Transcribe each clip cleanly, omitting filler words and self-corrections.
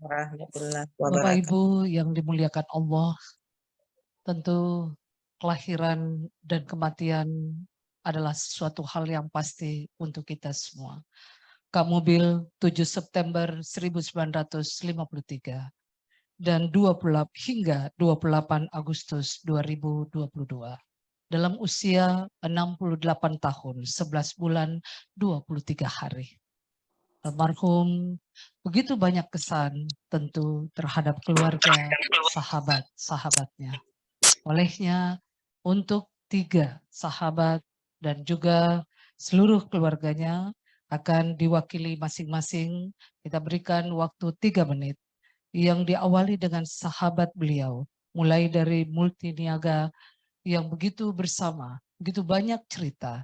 warahmatullahi Bapak wabarakatuh. Ibu yang dimuliakan Allah, tentu kelahiran dan kematian adalah sesuatu hal yang pasti untuk kita semua. Kak Mobil 7 September 1953 dan 28 Agustus 2022. Dalam usia 68 tahun, 11 bulan, 23 hari. Almarhum begitu banyak kesan tentu terhadap keluarga, sahabat-sahabatnya. Olehnya untuk 3 sahabat dan juga seluruh keluarganya akan diwakili masing-masing. Kita berikan waktu 3 menit yang diawali dengan sahabat beliau, mulai dari multiniaga yang begitu bersama, begitu banyak cerita.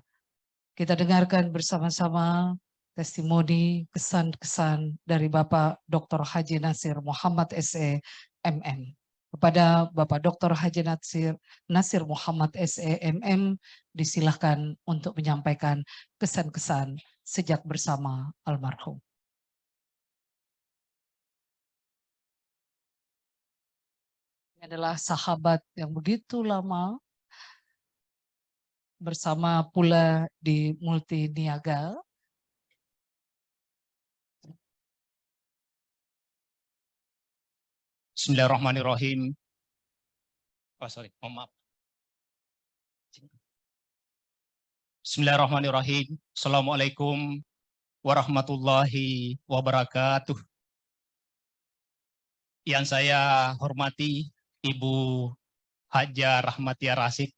Kita dengarkan bersama-sama testimoni kesan-kesan dari Bapak Dr. Haji Nasir Muhammad SE MM. Kepada Bapak Dr. Haji Nasir Muhammad SE MM disilahkan untuk menyampaikan kesan-kesan sejak bersama almarhum. Ini adalah sahabat yang begitu lama bersama pula di multiniaga. Bismillahirrahmanirrahim. Maaf. Bismillahirrahmanirrahim. Assalamualaikum warahmatullahi wabarakatuh. Yang saya hormati Ibu Haja Rahmatia Rasid,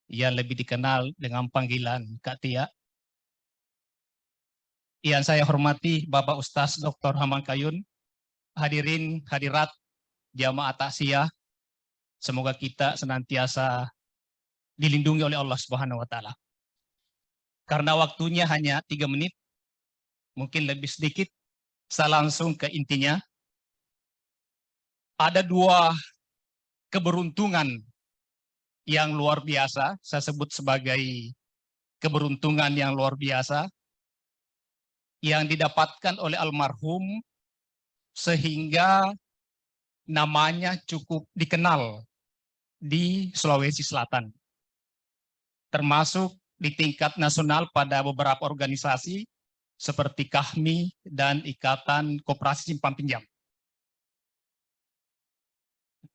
yang lebih dikenal dengan panggilan Kak Tia. Yang saya hormati Bapak Ustaz Dr. Hamangkayun, hadirin hadirat jamaah taksiyah, semoga kita senantiasa dilindungi oleh Allah Subhanahu wa taala. Karena waktunya hanya 3 menit, mungkin lebih sedikit, saya langsung ke intinya. Ada 2 keberuntungan yang luar biasa, saya sebut sebagai keberuntungan yang luar biasa, yang didapatkan oleh almarhum sehingga namanya cukup dikenal di Sulawesi Selatan. Termasuk di tingkat nasional pada beberapa organisasi seperti KAHMI dan Ikatan Koperasi Simpan Pinjam.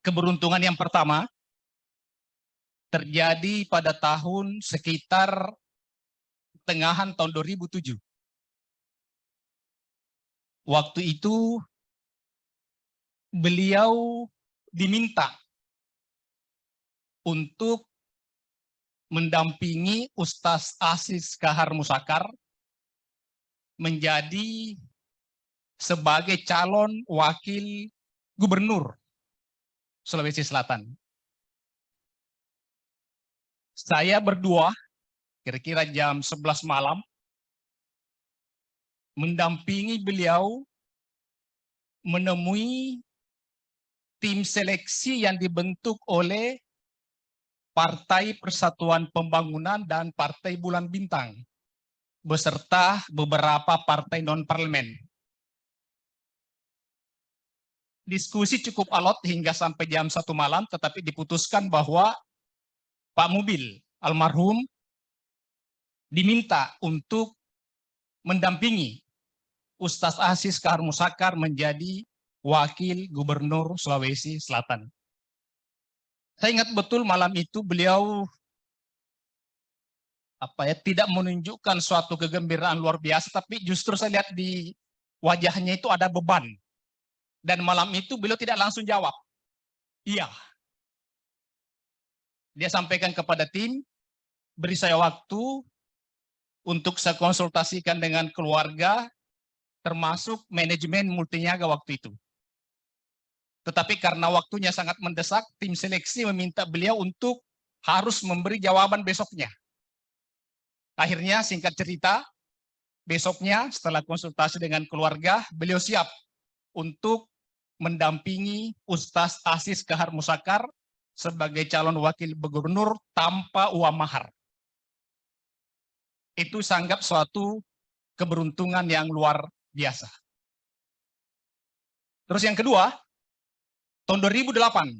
Keberuntungan yang pertama terjadi pada tahun sekitar tengahan tahun 2007. Waktu itu beliau diminta untuk mendampingi Ustaz Aziz Kahar Musakar menjadi sebagai calon wakil gubernur Sulawesi Selatan. Saya berdua, kira-kira jam 11 malam, mendampingi beliau menemui tim seleksi yang dibentuk oleh Partai Persatuan Pembangunan dan Partai Bulan Bintang, beserta beberapa partai non-parlemen. Diskusi cukup alot hingga sampai jam 1 malam, tetapi diputuskan bahwa Pak Mobil, almarhum, diminta untuk mendampingi Ustaz Aziz Kahar Musakar menjadi wakil gubernur Sulawesi Selatan. Saya ingat betul malam itu beliau tidak menunjukkan suatu kegembiraan luar biasa, tapi justru saya lihat di wajahnya itu ada beban. Dan malam itu beliau tidak langsung jawab. Iya. Dia sampaikan kepada tim, beri saya waktu untuk saya konsultasikan dengan keluarga, termasuk manajemen multiniaga waktu itu. Tetapi karena waktunya sangat mendesak, tim seleksi meminta beliau untuk harus memberi jawaban besoknya. Akhirnya singkat cerita, besoknya setelah konsultasi dengan keluarga, beliau siap untuk mendampingi Ustaz Aziz Kahar Musakar sebagai calon wakil gubernur tanpa uang mahar. Itu saya anggap suatu keberuntungan yang luar biasa. Terus yang kedua, tahun 2008,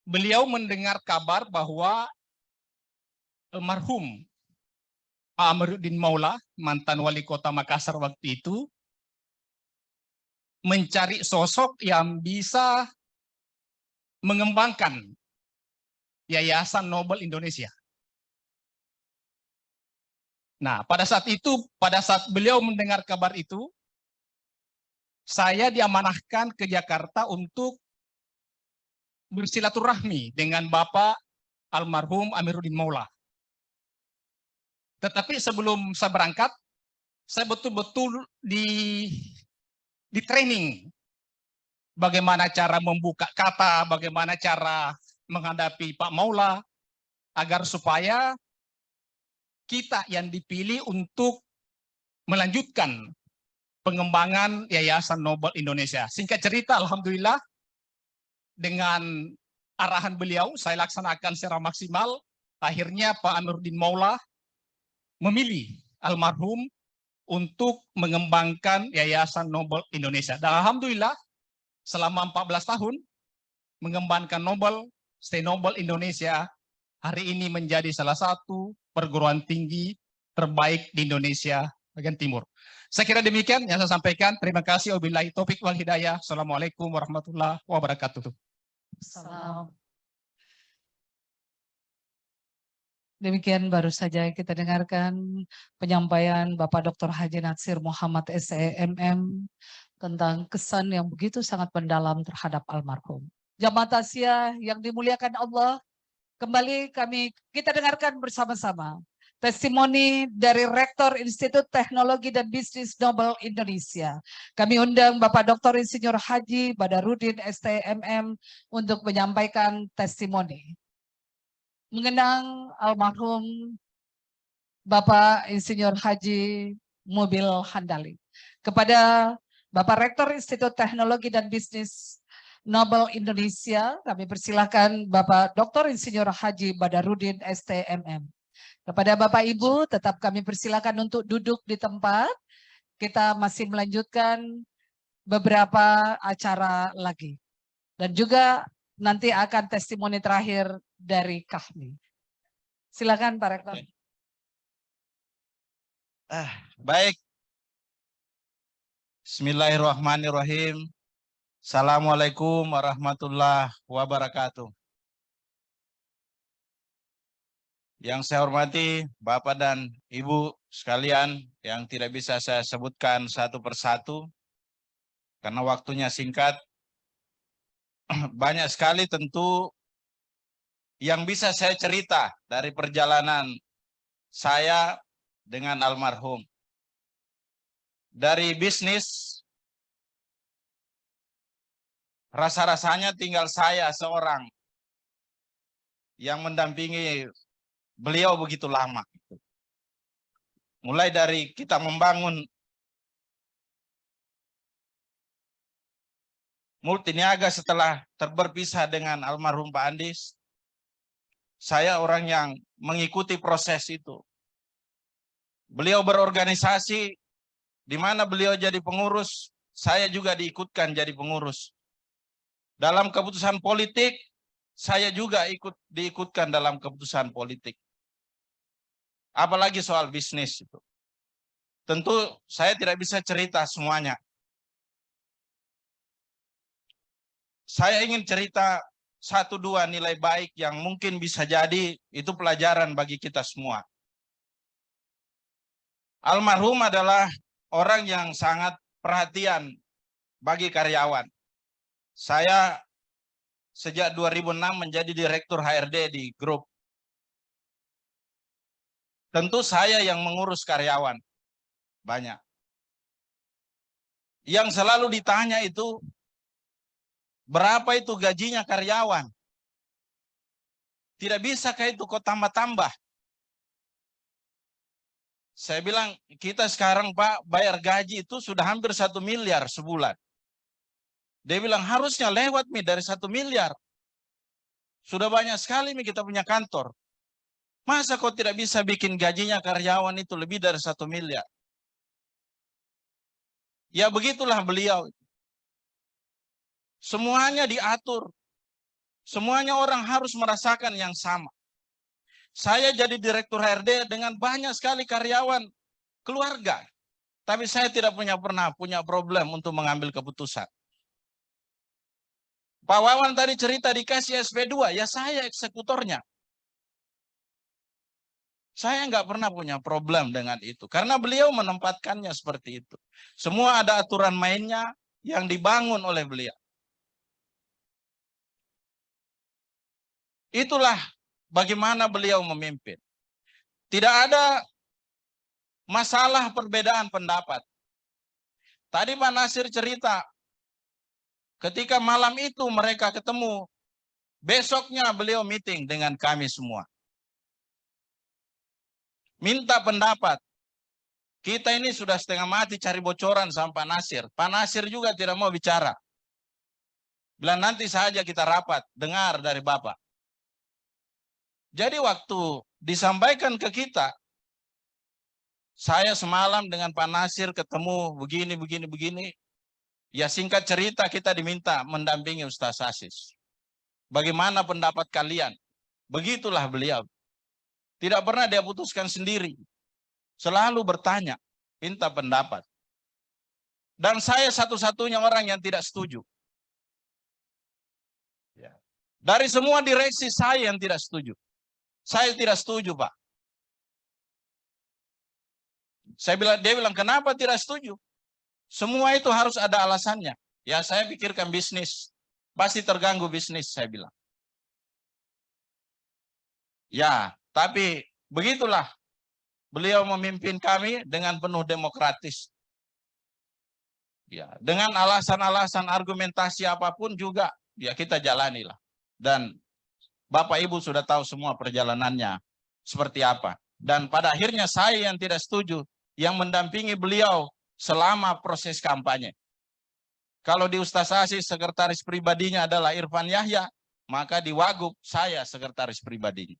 beliau mendengar kabar bahwa almarhum Amiruddin Maula, mantan wali kota Makassar waktu itu, mencari sosok yang bisa mengembangkan Yayasan Nobel Indonesia. Nah, pada saat beliau mendengar kabar itu, saya diamanahkan ke Jakarta untuk bersilaturahmi dengan Bapak almarhum Amiruddin Maula. Tetapi sebelum saya berangkat, saya betul-betul di training bagaimana cara membuka kata, bagaimana cara menghadapi Pak Maula, agar supaya kita yang dipilih untuk melanjutkan pengembangan Yayasan Nobel Indonesia. Singkat cerita, alhamdulillah, dengan arahan beliau, saya laksanakan secara maksimal. Akhirnya Pak Amiruddin Maula memilih almarhum untuk mengembangkan Yayasan Nobel Indonesia. Dan alhamdulillah, selama 14 tahun mengembangkan Stay Nobel Indonesia, hari ini menjadi salah satu perguruan tinggi terbaik di Indonesia bagian timur. Saya kira demikian yang saya sampaikan. Terima kasih. Wabillahi taufik wal hidayah. Assalamualaikum warahmatullahi wabarakatuh. Salam. Demikian baru saja kita dengarkan penyampaian Bapak Dr. Haji Natsir Muhammad SEMM tentang kesan yang begitu sangat mendalam terhadap almarhum. Jamaah Tasya yang dimuliakan Allah, kembali kita dengarkan bersama-sama testimoni dari Rektor Institut Teknologi dan Bisnis Nobel Indonesia. Kami undang Bapak Dr. Insinyur Haji Badarudin STMM untuk menyampaikan testimoni mengenang almarhum Bapak Insinyur Haji Mobil Handali. Kepada Bapak Rektor Institut Teknologi dan Bisnis Nobel Indonesia, kami persilahkan Bapak Dr. Insinyur Haji Badarudin STMM. Kepada Bapak Ibu, tetap kami persilakan untuk duduk di tempat. Kita masih melanjutkan beberapa acara lagi. Dan juga nanti akan testimoni terakhir dari kami. Silakan Pak Rektor. Baik. Bismillahirrahmanirrahim. Assalamualaikum warahmatullahi wabarakatuh. Yang saya hormati Bapak dan Ibu sekalian yang tidak bisa saya sebutkan satu persatu karena waktunya singkat. Banyak sekali tentu yang bisa saya cerita dari perjalanan saya dengan almarhum. Dari bisnis, rasa-rasanya tinggal saya seorang yang mendampingi beliau begitu lama. Mulai dari kita membangun Multiniaga setelah berpisah dengan almarhum Pak Andis, saya orang yang mengikuti proses itu. Beliau berorganisasi, di mana beliau jadi pengurus, saya juga diikutkan jadi pengurus. Dalam keputusan politik, saya juga diikutkan dalam keputusan politik. Apalagi soal bisnis itu. Tentu saya tidak bisa cerita semuanya. Saya ingin cerita 1-2 nilai baik yang mungkin bisa jadi itu pelajaran bagi kita semua. Almarhum adalah orang yang sangat perhatian bagi karyawan. Saya sejak 2006 menjadi direktur HRD di grup. Tentu saya yang mengurus karyawan. Banyak. Yang selalu ditanya itu, berapa itu gajinya karyawan? Tidak bisakah itu kau tambah-tambah? Saya bilang, kita sekarang Pak, bayar gaji itu sudah hampir 1 miliar sebulan. Dia bilang, harusnya lewat dari 1 miliar. Sudah banyak sekali kita punya kantor. Masa kau tidak bisa bikin gajinya karyawan itu lebih dari 1 miliar? Ya begitulah beliau. Semuanya diatur. Semuanya orang harus merasakan yang sama. Saya jadi direktur HRD dengan banyak sekali karyawan keluarga. Tapi saya tidak pernah punya problem untuk mengambil keputusan. Pak Wawan tadi cerita dikasih SP2, ya saya eksekutornya. Saya nggak pernah punya problem dengan itu. Karena beliau menempatkannya seperti itu. Semua ada aturan mainnya yang dibangun oleh beliau. Itulah bagaimana beliau memimpin. Tidak ada masalah perbedaan pendapat. Tadi Pak Nasir cerita, ketika malam itu mereka ketemu, besoknya beliau meeting dengan kami semua. Minta pendapat. Kita ini sudah setengah mati cari bocoran sama Pak Nasir. Pak Nasir juga tidak mau bicara. Bilang nanti saja kita rapat, dengar dari Bapak. Jadi waktu disampaikan ke kita, saya semalam dengan Pak Nasir ketemu begini. Ya singkat cerita kita diminta mendampingi Ustaz Aziz. Bagaimana pendapat kalian? Begitulah beliau. Tidak pernah dia putuskan sendiri. Selalu bertanya, minta pendapat. Dan saya satu-satunya orang yang tidak setuju. Dari semua direksi saya yang tidak setuju. Saya tidak setuju, Pak. Dia bilang, kenapa tidak setuju? Semua itu harus ada alasannya. Ya, saya pikirkan bisnis. Pasti terganggu bisnis, saya bilang. Ya, tapi begitulah. Beliau memimpin kami dengan penuh demokratis. Ya, dengan alasan-alasan argumentasi apapun juga, ya kita jalanilah. Dan Bapak Ibu sudah tahu semua perjalanannya seperti apa. Dan pada akhirnya saya yang tidak setuju, yang mendampingi beliau selama proses kampanye. Kalau di Ustaz Aziz sekretaris pribadinya adalah Irfan Yahya, maka di Wagub saya sekretaris pribadinya.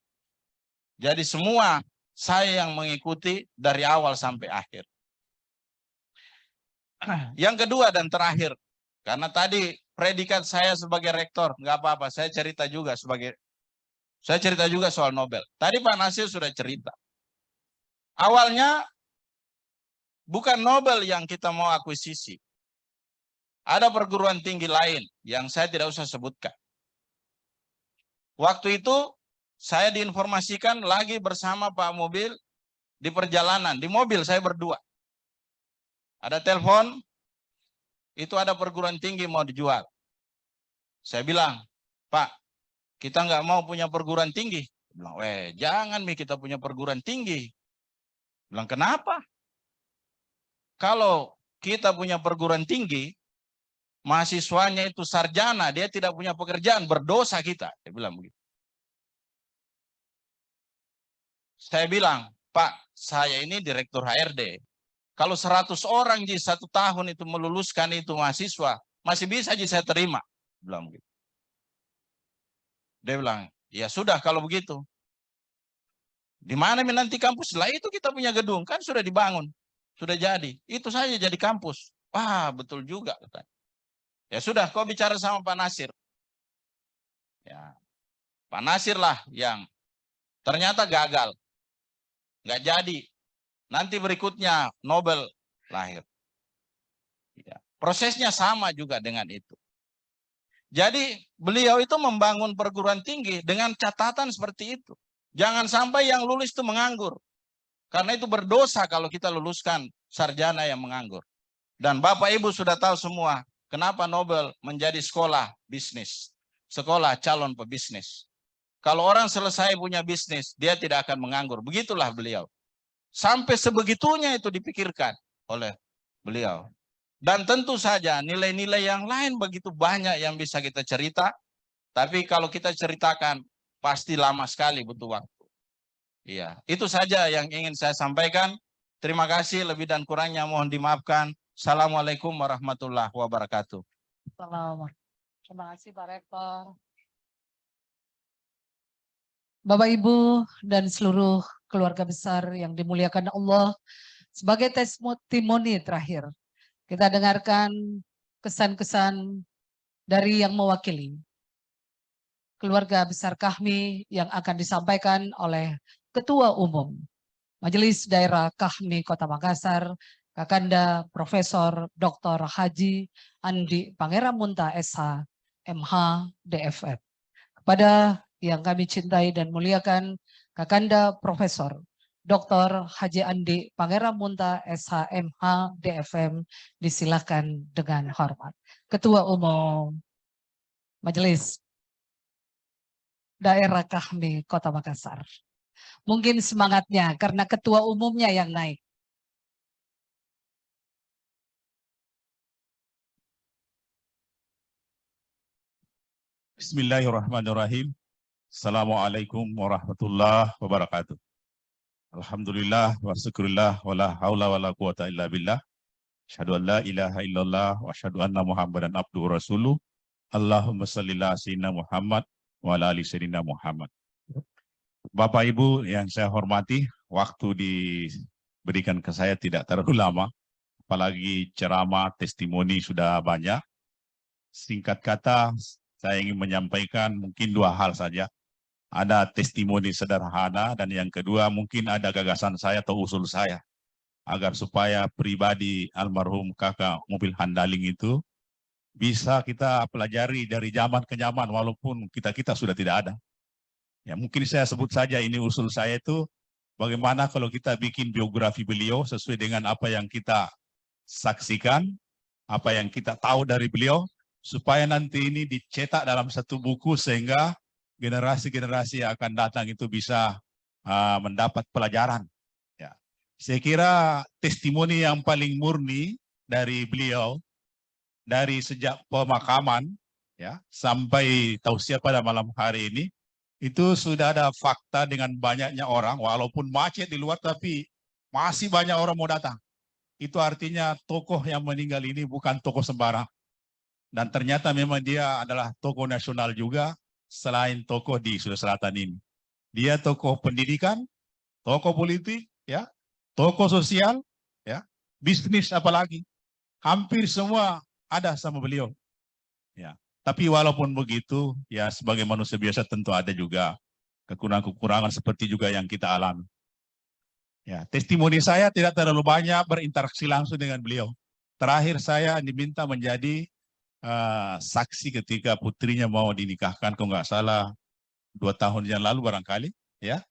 Jadi semua saya yang mengikuti dari awal sampai akhir. Yang kedua dan terakhir, karena tadi predikat saya sebagai rektor, nggak apa-apa, saya cerita juga soal Nobel. Tadi Pak Nasir sudah cerita. Awalnya bukan Nobel yang kita mau akuisisi. Ada perguruan tinggi lain yang saya tidak usah sebutkan. Waktu itu saya diinformasikan lagi bersama Pak Mobil di perjalanan, di mobil saya berdua. Ada telepon, itu ada perguruan tinggi mau dijual. Saya bilang, Pak, kita nggak mau punya perguruan tinggi. Dia bilang, jangan kita punya perguruan tinggi. Bilang, kenapa? Kalau kita punya perguruan tinggi, mahasiswanya itu sarjana, dia tidak punya pekerjaan, berdosa kita. Dia bilang begitu. Saya bilang, Pak, saya ini direktur HRD. Kalau 100 orang di 1 tahun itu meluluskan itu mahasiswa, masih bisa saya terima. Bilang begitu. Dia bilang, ya sudah kalau begitu. Di mana nanti kampus? Lah itu kita punya gedung, kan sudah dibangun. Sudah jadi. Itu saja jadi kampus. Wah, betul juga. Ya sudah, kau bicara sama Pak Nasir. Ya, Pak Nasir lah yang ternyata gagal. Nggak jadi. Nanti berikutnya Nobel lahir. Ya, prosesnya sama juga dengan itu. Jadi beliau itu membangun perguruan tinggi dengan catatan seperti itu. Jangan sampai yang lulus itu menganggur. Karena itu berdosa kalau kita luluskan sarjana yang menganggur. Dan Bapak Ibu sudah tahu semua kenapa Nobel menjadi sekolah bisnis. Sekolah calon pebisnis. Kalau orang selesai punya bisnis, dia tidak akan menganggur. Begitulah beliau. Sampai sebegitunya itu dipikirkan oleh beliau. Dan tentu saja nilai-nilai yang lain begitu banyak yang bisa kita cerita. Tapi kalau kita ceritakan, pasti lama sekali butuh waktu. Iya, itu saja yang ingin saya sampaikan. Terima kasih, lebih dan kurangnya mohon dimaafkan. Assalamualaikum warahmatullahi wabarakatuh. Terima kasih Pak Rektor. Bapak Ibu dan seluruh keluarga besar yang dimuliakan Allah, sebagai testimoni terakhir, kita dengarkan kesan-kesan dari yang mewakili keluarga besar Kahmi yang akan disampaikan oleh Ketua Umum Majelis Daerah Kahmi Kota Makassar, Kakanda Profesor Dr. Haji Andi Pangerammunta SH, MH, DFF. Kepada yang kami cintai dan muliakan, Kakanda Profesor Dr. Haji Andi Pangerammunta SH, MH, DFM, disilakan dengan hormat. Ketua Umum Majelis Daerah Kahmi Kota Makassar. Mungkin semangatnya karena ketua umumnya yang naik. Bismillahirrahmanirrahim. Assalamualaikum warahmatullahi wabarakatuh. Alhamdulillah wa syukurillah wa la haula wa la quwata illa billah. Asyhadu an la ilaha illallah wa asyhadu anna Muhammadan abduhu rasuluh. Allahumma shalli ala sayyidina Muhammad wa ala ali sayyidina Muhammad. Bapak Ibu yang saya hormati, waktu diberikan ke saya tidak terlalu lama, apalagi ceramah, testimoni sudah banyak. Singkat kata, saya ingin menyampaikan mungkin dua hal saja. Ada testimoni sederhana dan yang kedua mungkin ada gagasan saya atau usul saya. Agar supaya pribadi almarhum kakak mobil Handaling itu bisa kita pelajari dari zaman ke zaman walaupun kita sudah tidak ada. Ya, mungkin saya sebut saja ini usul saya itu bagaimana kalau kita bikin biografi beliau sesuai dengan apa yang kita saksikan, apa yang kita tahu dari beliau, supaya nanti ini dicetak dalam satu buku sehingga generasi-generasi yang akan datang itu bisa mendapat pelajaran. Ya. Saya kira testimoni yang paling murni dari beliau dari sejak pemakaman ya sampai tausiah pada malam hari ini itu sudah ada fakta dengan banyaknya orang, walaupun macet di luar tapi masih banyak orang mau datang. Itu artinya tokoh yang meninggal ini bukan tokoh sembarang. Dan ternyata memang dia adalah tokoh nasional juga selain tokoh di Sulawesi Selatan ini. Dia tokoh pendidikan, tokoh politik, ya, tokoh sosial, ya, bisnis apalagi. Hampir semua ada sama beliau. Ya. Tapi walaupun begitu, ya sebagai manusia biasa tentu ada juga kekurangan-kekurangan seperti juga yang kita alami. Ya, testimoni saya tidak terlalu banyak berinteraksi langsung dengan beliau. Terakhir saya diminta menjadi saksi ketika putrinya mau dinikahkan, kalau nggak salah 2 tahun yang lalu barangkali, ya,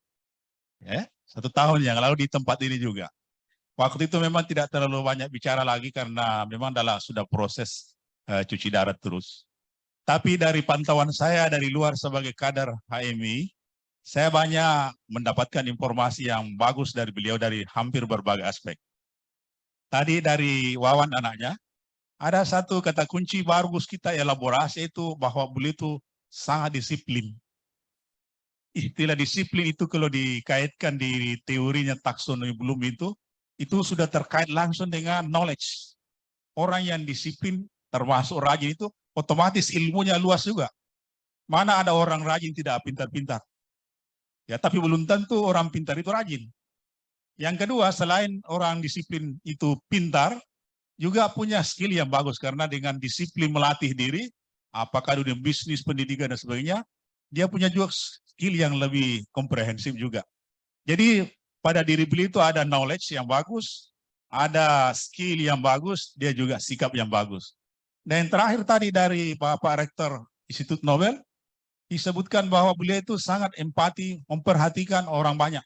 1 tahun yang lalu di tempat ini juga. Waktu itu memang tidak terlalu banyak bicara lagi karena memang sudah proses cuci darah terus. Tapi dari pantauan saya dari luar sebagai kader HMI, saya banyak mendapatkan informasi yang bagus dari beliau dari hampir berbagai aspek. Tadi dari Wawan anaknya, ada satu kata kunci bagus kita elaborasi itu bahwa beliau itu sangat disiplin. Istilah disiplin itu kalau dikaitkan di teorinya taksonomi Bloom itu sudah terkait langsung dengan knowledge. Orang yang disiplin termasuk rajin itu otomatis ilmunya luas juga. Mana ada orang rajin tidak pintar-pintar. Ya, tapi belum tentu orang pintar itu rajin. Yang kedua, selain orang disiplin itu pintar, juga punya skill yang bagus karena dengan disiplin melatih diri, apakah dunia bisnis, pendidikan dan sebagainya, dia punya juga skill yang lebih komprehensif juga. Jadi pada diri beliau itu ada knowledge yang bagus, ada skill yang bagus, dia juga sikap yang bagus. Dan yang terakhir tadi dari Bapak Rektor Institut Nobel, disebutkan bahwa beliau itu sangat empati, memperhatikan orang banyak.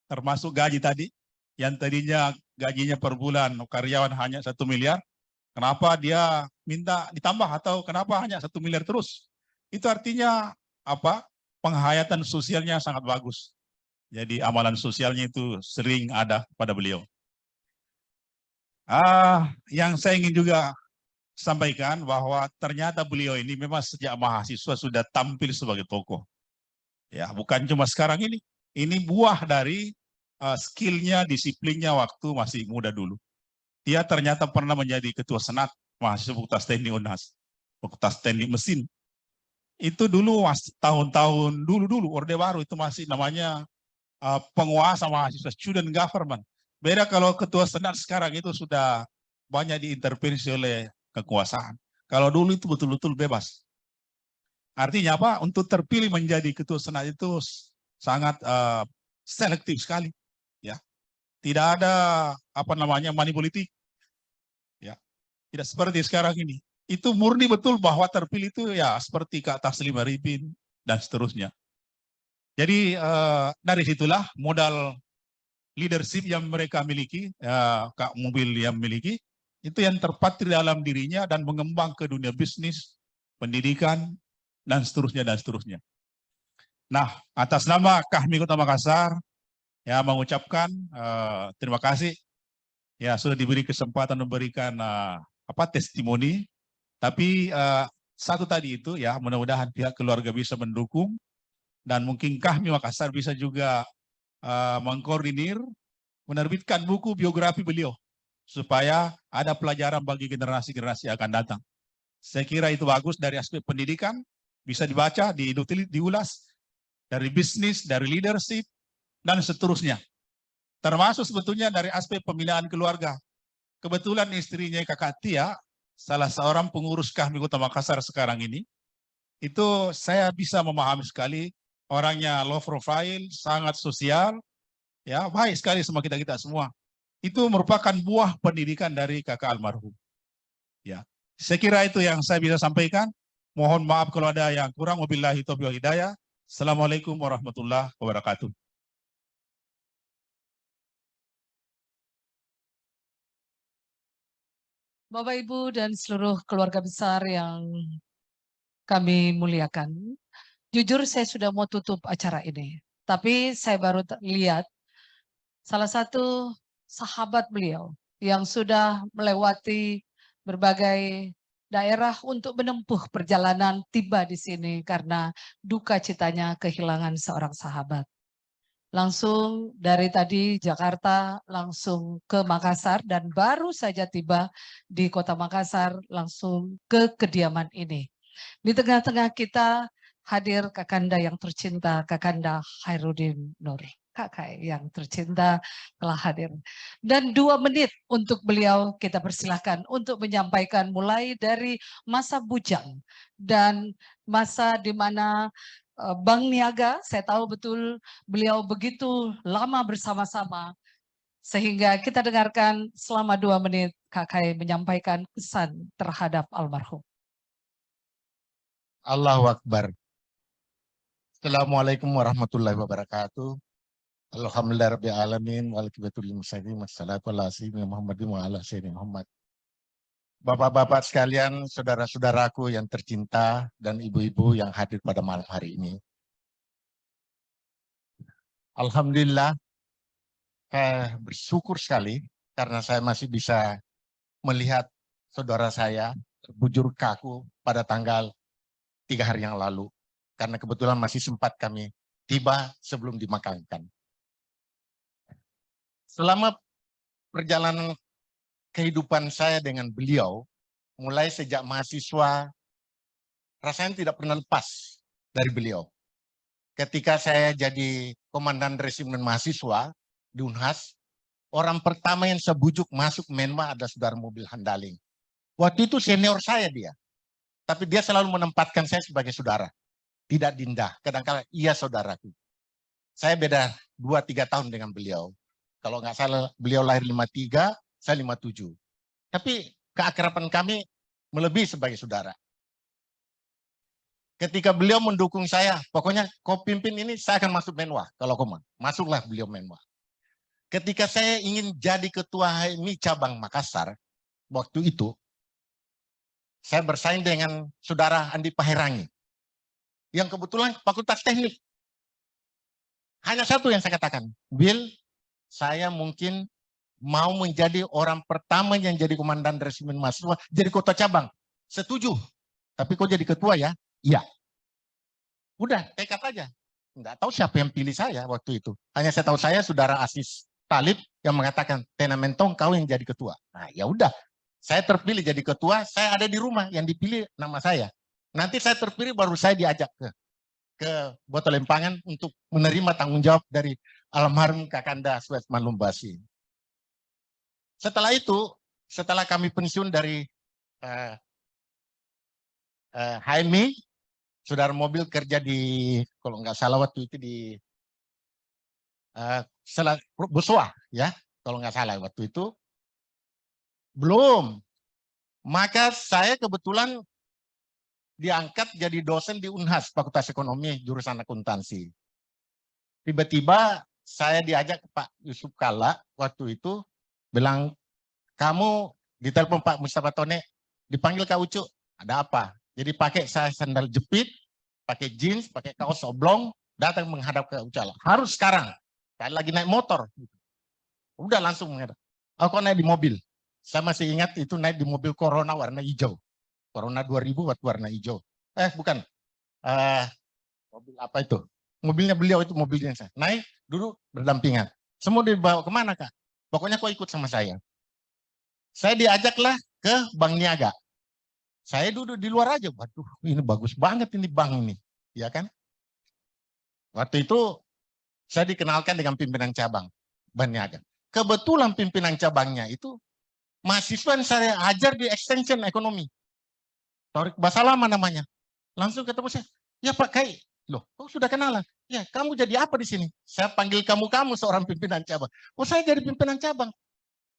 Termasuk gaji tadi, yang tadinya gajinya per bulan karyawan hanya 1 miliar, kenapa dia minta ditambah atau kenapa hanya 1 miliar terus? Itu artinya apa? Penghayatan sosialnya sangat bagus. Jadi amalan sosialnya itu sering ada pada beliau. Yang saya ingin juga sampaikan bahwa ternyata beliau ini memang sejak mahasiswa sudah tampil sebagai tokoh. Ya, bukan cuma sekarang ini. Ini buah dari skillnya, disiplinnya waktu masih muda dulu. Dia ternyata pernah menjadi ketua senat mahasiswa Fakultas Teknik UNHAS, Fakultas Teknik Mesin. Itu dulu tahun-tahun dulu Orde Baru itu masih namanya penguasa mahasiswa, student government. Beda kalau ketua senat sekarang itu sudah banyak diintervensi oleh kekuasaan. Kalau dulu itu betul-betul bebas. Artinya apa? Untuk terpilih menjadi ketua senat itu sangat selektif sekali. Ya, tidak ada money politik. Ya, tidak seperti sekarang ini. Itu murni betul bahwa terpilih itu ya seperti Kak Taslim Arifin dan seterusnya. Jadi dari situlah modal leadership yang mereka miliki, Kak Mobil yang miliki, itu yang terpatri dalam dirinya dan mengembang ke dunia bisnis, pendidikan, dan seterusnya, dan seterusnya. Nah, atas nama Kahmi Kota Makassar, ya mengucapkan terima kasih, ya sudah diberi kesempatan memberikan testimoni, tapi satu tadi itu ya mudah-mudahan pihak keluarga bisa mendukung, dan mungkin Kahmi Makassar bisa juga mengkoordinir, menerbitkan buku biografi beliau, supaya ada pelajaran bagi generasi-generasi yang akan datang. Saya kira itu bagus dari aspek pendidikan, bisa dibaca, diulas, dari bisnis, dari leadership, dan seterusnya. Termasuk sebetulnya dari aspek pembinaan keluarga. Kebetulan istrinya Kakak Tia, salah seorang pengurus Kahmi Kota Makassar sekarang ini, itu saya bisa memahami sekali, orangnya low profile, sangat sosial, ya baik sekali sama kita semua. Itu merupakan buah pendidikan dari kakak almarhum. Ya, saya kira itu yang saya bisa sampaikan. Mohon maaf kalau ada yang kurang. Wabillahi taufiq wal hidayah. Assalamualaikum warahmatullahi wabarakatuh. Bapak, Ibu, dan seluruh keluarga besar yang kami muliakan. Jujur saya sudah mau tutup acara ini. Tapi saya baru lihat salah satu sahabat beliau yang sudah melewati berbagai daerah untuk menempuh perjalanan tiba di sini karena duka citanya kehilangan seorang sahabat. Langsung dari tadi Jakarta langsung ke Makassar dan baru saja tiba di Kota Makassar langsung ke kediaman ini. Di tengah-tengah kita hadir Kakanda yang tercinta, Kakanda Khairuddin Nur. Kakak yang tercinta telah hadir. Dan 2 menit untuk beliau kita persilahkan untuk menyampaikan mulai dari masa bujang dan masa di mana Bank Niaga, saya tahu betul beliau begitu lama bersama-sama. Sehingga kita dengarkan selama 2 menit Kakak menyampaikan pesan terhadap almarhum. Allahu Akbar. Assalamualaikum warahmatullahi wabarakatuh. Alhamdulillah rabbil alamin wal qibatul mustaqim wassalatu ala sayyidina Muhammadin wa ala sayyidina Muhammad. Bapak-bapak sekalian, saudara-saudaraku yang tercinta dan ibu-ibu yang hadir pada malam hari ini. Alhamdulillah, saya bersyukur sekali karena saya masih bisa melihat saudara saya bujur kaku pada tanggal 3 hari yang lalu. Karena kebetulan masih sempat kami tiba sebelum dimakamkan. Selama perjalanan kehidupan saya dengan beliau, mulai sejak mahasiswa, rasanya tidak pernah lepas dari beliau. Ketika saya jadi komandan resimen mahasiswa di Unhas, orang pertama yang saya bujuk masuk Menma ada saudara Mobil Handaling. Waktu itu senior saya dia, tapi dia selalu menempatkan saya sebagai saudara. Tidak Dinda, kadang-kadang iya saudaraku. Saya beda 2-3 tahun dengan beliau. Kalau nggak salah beliau lahir 53, saya 57. Tapi keakraban kami melebihi sebagai saudara. Ketika beliau mendukung saya, pokoknya kau pimpin ini saya akan masuk Menwa. Kalau kau masuklah beliau Menwa. Ketika saya ingin jadi ketua HMI cabang Makassar, waktu itu saya bersaing dengan saudara Andi Paherangi. Yang kebetulan fakultas teknik. Hanya satu yang saya katakan, Bill, saya mungkin mau menjadi orang pertama yang jadi komandan resimen mahasiswa, jadi kota cabang. Setuju, tapi kok jadi ketua ya? Iya. Udah, tekad aja. Nggak tahu siapa yang pilih saya waktu itu. Hanya saya tahu saya saudara Asis Talib yang mengatakan, Tena Mentong kau yang jadi ketua. Nah ya udah, saya terpilih jadi ketua, saya ada di rumah, yang dipilih nama saya. Nanti saya terpilih baru saya diajak ke Botol Lempangan untuk menerima tanggung jawab dari almarhum Kakanda Suesman Lumbasi. Setelah itu, setelah kami pensiun dari HMI, saudara mobil kerja di, kalau nggak salah waktu itu di Buswa, ya, kalau nggak salah waktu itu. Belum. Maka saya kebetulan diangkat jadi dosen di Unhas, Fakultas Ekonomi, jurusan akuntansi. Tiba-tiba saya diajak Pak Yusuf Kalla waktu itu, bilang, kamu ditelepon Pak Mustafa Tone, dipanggil Kak Ucu, ada apa? Jadi pakai saya sandal jepit, pakai jeans, pakai kaos oblong, datang menghadap ke Ucala. Harus sekarang. Saya lagi naik motor. Udah langsung menghadap. Aku naik di mobil. Saya masih ingat itu naik di mobil Corona warna hijau. Corona 2000 waktu warna hijau. Bukan. Mobil apa itu? Mobilnya beliau itu mobilnya saya. Naik, duduk berdampingan. Semua dibawa kemana, Kak? Pokoknya kau ikut sama saya. Saya diajaklah ke Bank Niaga. Saya duduk di luar aja. Waduh, ini bagus banget ini bank ini. Ya kan? Waktu itu saya dikenalkan dengan pimpinan cabang Bank Niaga. Kebetulan pimpinan cabangnya itu mahasiswa yang saya ajar di extension ekonomi. Torik Basalama namanya. Langsung ketemu saya. Ya Pak Kai. Loh, kau sudah kenalan? Ya, kamu jadi apa di sini? Saya panggil kamu seorang pimpinan cabang. Oh, saya jadi pimpinan cabang.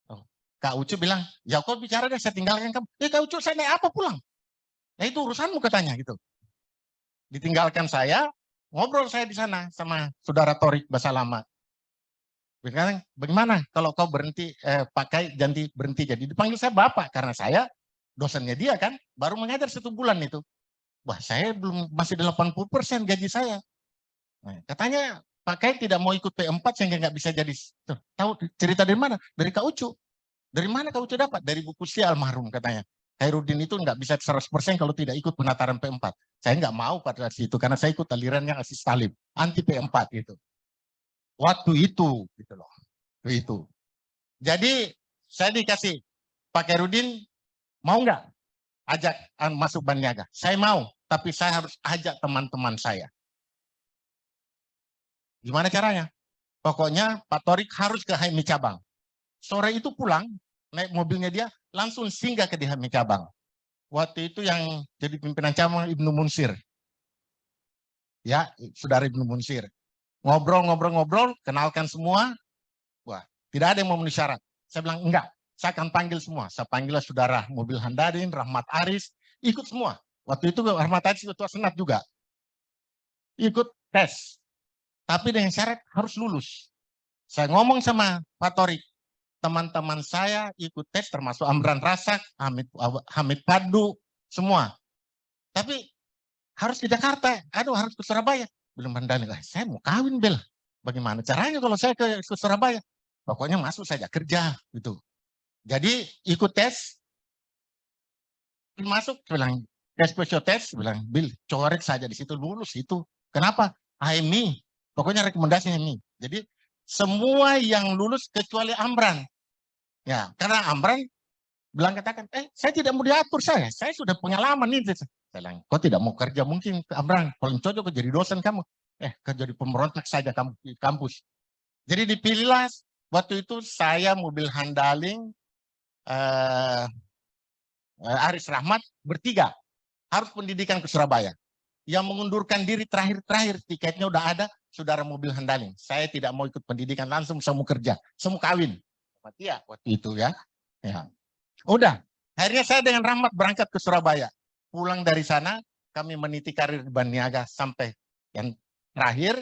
Oh, Kak Ucu bilang, ya kau bicara deh, saya tinggalkan kamu. Ya Kak Ucu, saya naik apa pulang? Ya itu urusanmu katanya gitu. Ditinggalkan saya, ngobrol saya di sana sama saudara Torik Basalama. Bilang, bagaimana kalau kau berhenti, pakai ganti berhenti jadi. Dipanggil saya Bapak, karena saya dosennya dia kan, baru mengajar 1 bulan itu. Wah, saya belum, masih 80% gaji saya. Nah, katanya Pak Kai tidak mau ikut P4 sehingga nggak bisa jadi. Tuh, tahu cerita dari mana? Dari Kak Ucu. Dari mana Kak Ucu dapat? Dari buku si almarhum katanya. Khairuddin itu nggak bisa 100% kalau tidak ikut penataran P4. Saya nggak mau pada situ karena saya ikut alirannya Asis Talib, anti P4 gitu. Waktu itu, gitu loh. Itu. Jadi saya dikasih, Pak Khairuddin mau nggak ajak masuk Bank Niaga? Saya mau, tapi saya harus ajak teman-teman saya. Gimana caranya? Pokoknya Pak Torik harus ke HMI cabang. Sore itu pulang, naik mobilnya dia, langsung singgah ke HMI cabang. Waktu itu yang jadi pimpinan cabang Ibnu Munsir. Ya, saudara Ibnu Munsir. Ngobrol, kenalkan semua. Wah, tidak ada yang memenuhi syarat. Saya bilang, enggak, saya akan panggil semua. Saya panggillah saudara Mobil Handadin, Rahmat Aris, ikut semua. Waktu itu Rahmat Aris ketua senat juga. Ikut tes. Tapi dengan syarat harus lulus. Saya ngomong sama Pak Torik, teman-teman saya ikut tes termasuk Amran Rasak, Hamid Padu, semua. Tapi harus ke Jakarta, harus ke Surabaya. Belum mandali, saya mau kawin Bel. Bagaimana caranya kalau saya ke Surabaya? Pokoknya masuk saja kerja gitu. Jadi ikut tes, masuk, bilang tes special test, bilang Bil, coret saja di situ lulus itu. Kenapa? HMI, pokoknya rekomendasinya ini. Jadi semua yang lulus kecuali Amran. Ya, karena Amran bilang katakan, saya tidak mau diatur saya sudah pengalaman ini. Saya bilang, kau tidak mau kerja mungkin Amran, paling cocok jadi dosen kamu. Kerja di pemberontak saja kamu di kampus. Jadi dipilihlah waktu itu saya Mobil Handaling, Aris Rahmat bertiga harus pendidikan ke Surabaya. Yang mengundurkan diri terakhir tiketnya udah ada, saudara Mobil Handaling. Saya tidak mau ikut pendidikan, langsung saya mau kerja, saya mau kawin. Ya, waktu itu ya. Udah, akhirnya saya dengan Rahmat berangkat ke Surabaya. Pulang dari sana, kami meniti karir di Bank Niaga sampai yang terakhir,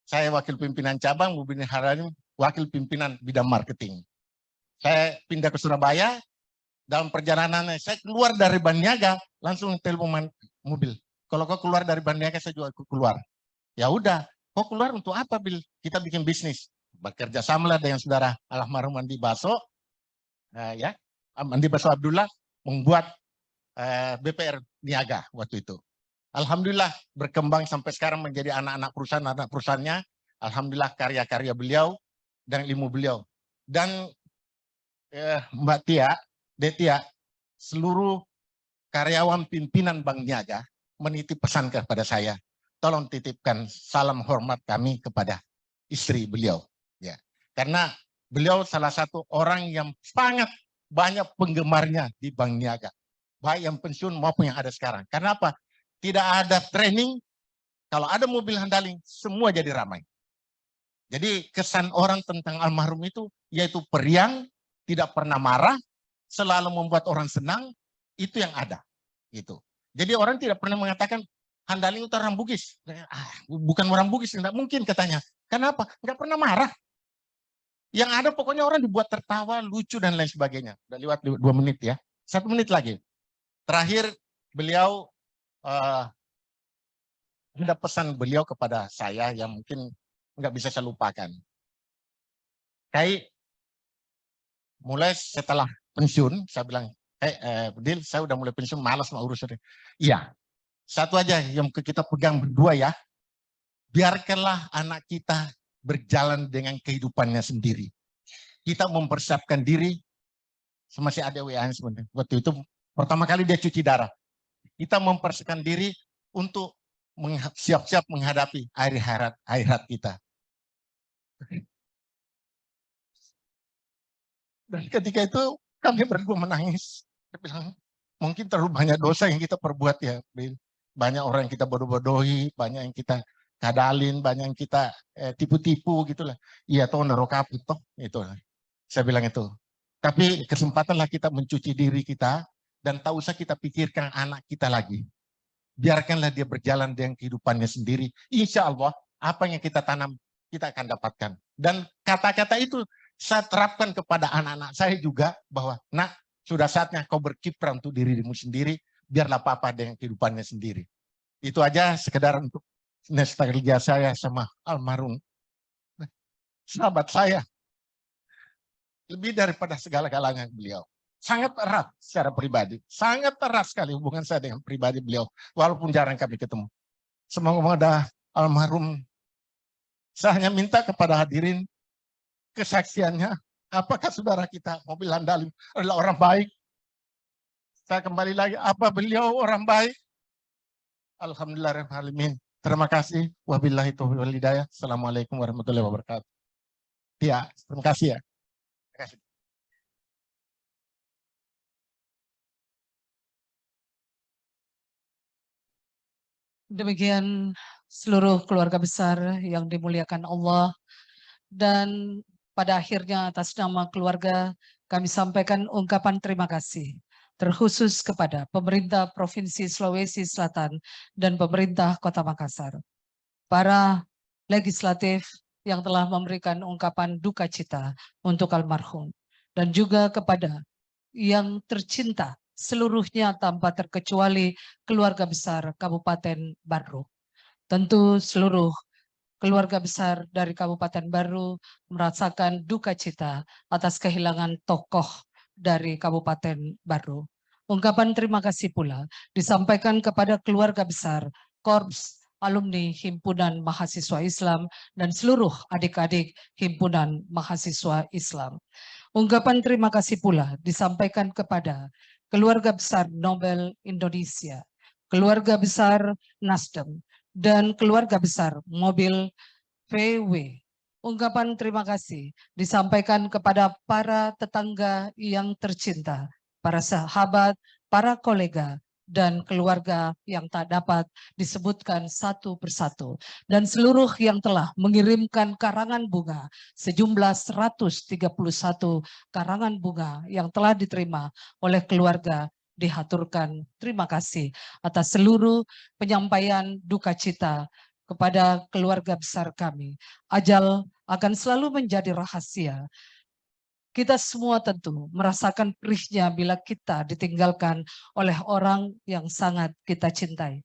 saya wakil pimpinan cabang, Mobil Handaling, wakil pimpinan bidang marketing. Saya pindah ke Surabaya, dalam perjalanan saya keluar dari Bank Niaga, langsung telepon mobil. Kalau kau keluar dari Bank Niaga, saya juga keluar. Ya udah, kau keluar untuk apa, Bil? Kita bikin bisnis. Bekerja sama dengan saudara almarhum Andi Baso, ya, Andi Baso Abdullah membuat BPR Niaga waktu itu. Alhamdulillah berkembang sampai sekarang menjadi anak perusahaannya. Alhamdulillah karya-karya beliau dan ilmu beliau. Dan Mbak Detia, seluruh karyawan pimpinan Bank Niaga menitip pesan kepada saya, tolong titipkan salam hormat kami kepada istri beliau. Ya, karena beliau salah satu orang yang sangat banyak penggemarnya di Bank Niaga. baik yang pensiun maupun yang ada sekarang. Karena apa? Tidak ada training, kalau ada mobil handling, semua jadi ramai. Jadi kesan orang tentang almarhum itu, yaitu periang, tidak pernah marah, selalu membuat orang senang, itu yang ada. Gitu. Jadi orang tidak pernah mengatakan, handling itu orang Bugis. Bukan orang Bugis, tidak mungkin katanya. Kenapa? Nggak pernah marah. Yang ada pokoknya orang dibuat tertawa, lucu, dan lain sebagainya. Udah lewat 2 menit ya. 1 menit lagi. Terakhir, beliau ada pesan beliau kepada saya yang mungkin nggak bisa saya lupakan. Kayak mulai setelah pensiun, saya bilang, Dil, saya udah mulai pensiun, malas mau urus. Iya, satu aja yang kita pegang berdua ya, biarkanlah anak kita berjalan dengan kehidupannya sendiri. Kita mempersiapkan diri, masih ada WA sebenarnya. Waktu itu pertama kali dia cuci darah. Kita mempersiapkan diri untuk siap-siap menghadapi akhirat kita. Dan ketika itu kami berdua menangis. Saya bilang, mungkin terlalu banyak dosa yang kita perbuat ya. Banyak orang yang kita bodoh-bodohi, banyak yang kita kadalin, banyak yang kita tipu-tipu gitulah. Iya toh neraka toh itu. Saya bilang itu. Tapi kesempatanlah kita mencuci diri kita dan tak usah kita pikirkan anak kita lagi. Biarkanlah dia berjalan dengan kehidupannya sendiri. Insya Allah apa yang kita tanam kita akan dapatkan. Dan kata-kata itu saya terapkan kepada anak-anak saya juga bahwa nak sudah saatnya kau berkiprah untuk dirimu sendiri. Biarlah papa dengan kehidupannya sendiri. Itu aja sekedar untuk nostalgia saya sama almarhum sahabat saya. Lebih daripada segala-galanya beliau. Sangat erat secara pribadi. Sangat erat sekali hubungan saya dengan pribadi beliau. Walaupun jarang kami ketemu. Semoga ada almarhum. Saya hanya minta kepada hadirin kesaksiannya. Apakah saudara kita mobil handling adalah orang baik? Saya kembali lagi. Apa beliau orang baik? Alhamdulillahirrahmanirrahim. Terima kasih. Wabillahi taufiq wal hidayah. Assalamualaikum warahmatullahi wabarakatuh. Ya, terima kasih ya. Terima kasih. Demikian seluruh keluarga besar yang dimuliakan Allah, dan pada akhirnya atas nama keluarga kami sampaikan ungkapan terima kasih terkhusus kepada pemerintah Provinsi Sulawesi Selatan dan pemerintah Kota Makassar, para legislatif yang telah memberikan ungkapan duka cita untuk almarhum, dan juga kepada yang tercinta seluruhnya tanpa terkecuali keluarga besar Kabupaten Barru. Tentu seluruh keluarga besar dari Kabupaten Barru merasakan duka cita atas kehilangan tokoh dari Kabupaten Barru. Ungkapan terima kasih pula disampaikan kepada keluarga besar Korps Alumni Himpunan Mahasiswa Islam dan seluruh adik-adik Himpunan Mahasiswa Islam. Ungkapan terima kasih pula disampaikan kepada keluarga besar Nobel Indonesia, keluarga besar Nasdem, dan keluarga besar Mobil VW. Ungkapan terima kasih disampaikan kepada para tetangga yang tercinta, para sahabat, para kolega, dan keluarga yang tak dapat disebutkan satu persatu, dan seluruh yang telah mengirimkan karangan bunga sejumlah 131 karangan bunga yang telah diterima oleh keluarga. Dihaturkan terima kasih atas seluruh penyampaian duka cita kepada keluarga besar kami. Ajal akan selalu menjadi rahasia. Kita semua tentu merasakan perihnya bila kita ditinggalkan oleh orang yang sangat kita cintai.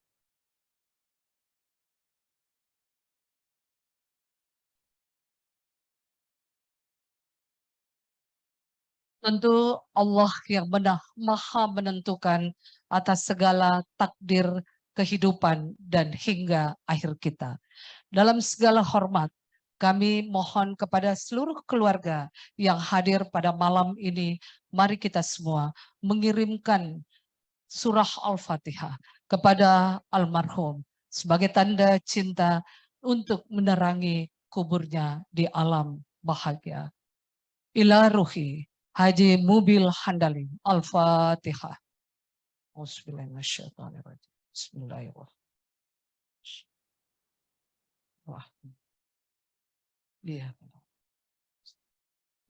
Tentu Allah yang maha menentukan atas segala takdir kehidupan dan hingga akhir kita. Dalam segala hormat, kami mohon kepada seluruh keluarga yang hadir pada malam ini, mari kita semua mengirimkan surah Al-Fatihah kepada almarhum sebagai tanda cinta untuk menerangi kuburnya di alam bahagia. Ila ruhi Haji Mobil Handling. Al-Fatihah. Auzubillahiminasyaitonirrajim. Bismillahirrahmanirrahim. Iya.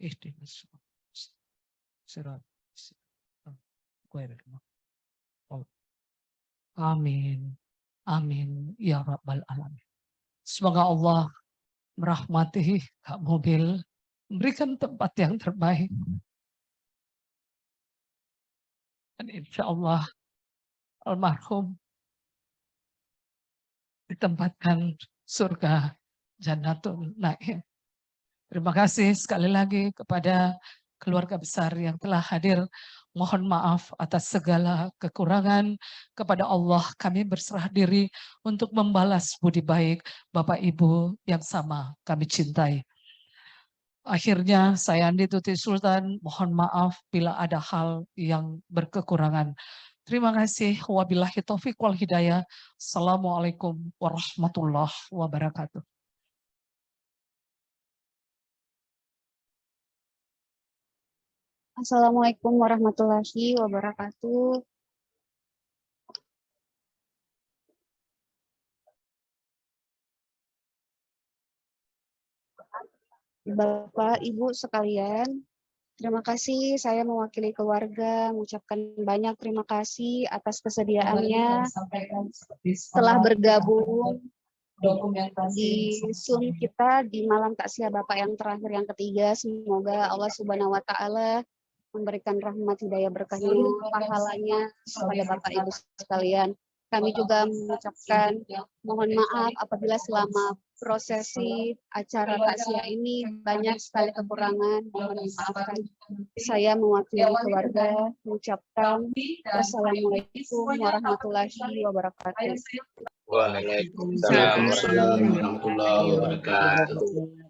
Ihdinas sirat. Amin. Amin. Ya Rabbal Alamin. Semoga Allah merahmati Kak Mobil, memberikan tempat yang terbaik. Dan insya Allah almarhum ditempatkan surga Jannatul Naim. Terima kasih sekali lagi kepada keluarga besar yang telah hadir. Mohon maaf atas segala kekurangan. Kepada Allah kami berserah diri untuk membalas budi baik Bapak Ibu yang sama kami cintai. Akhirnya saya Andi Tuti Sultan mohon maaf bila ada hal yang berkekurangan. Terima kasih. Wabillahi taufiq wal hidayah. Assalamualaikum warahmatullahi wabarakatuh. Assalamualaikum warahmatullahi wabarakatuh. Bapak, Ibu sekalian, terima kasih saya mewakili keluarga mengucapkan banyak terima kasih atas kesediaannya setelah bergabung di Zoom kita di malam takziah Bapak yang terakhir yang ketiga. Semoga Allah Subhanahu wa taala memberikan rahmat hidayah berkahnya pahalanya kepada Bapak Ibu sekalian. Kami juga mengucapkan mohon maaf apabila selama prosesi acara takziah ini banyak sekali kekurangan. Mohon dimaafkan. Saya mewakili keluarga mengucapkan wassalamualaikum warahmatullahi wabarakatuh. Waalaikumsalam warahmatullahi wabarakatuh.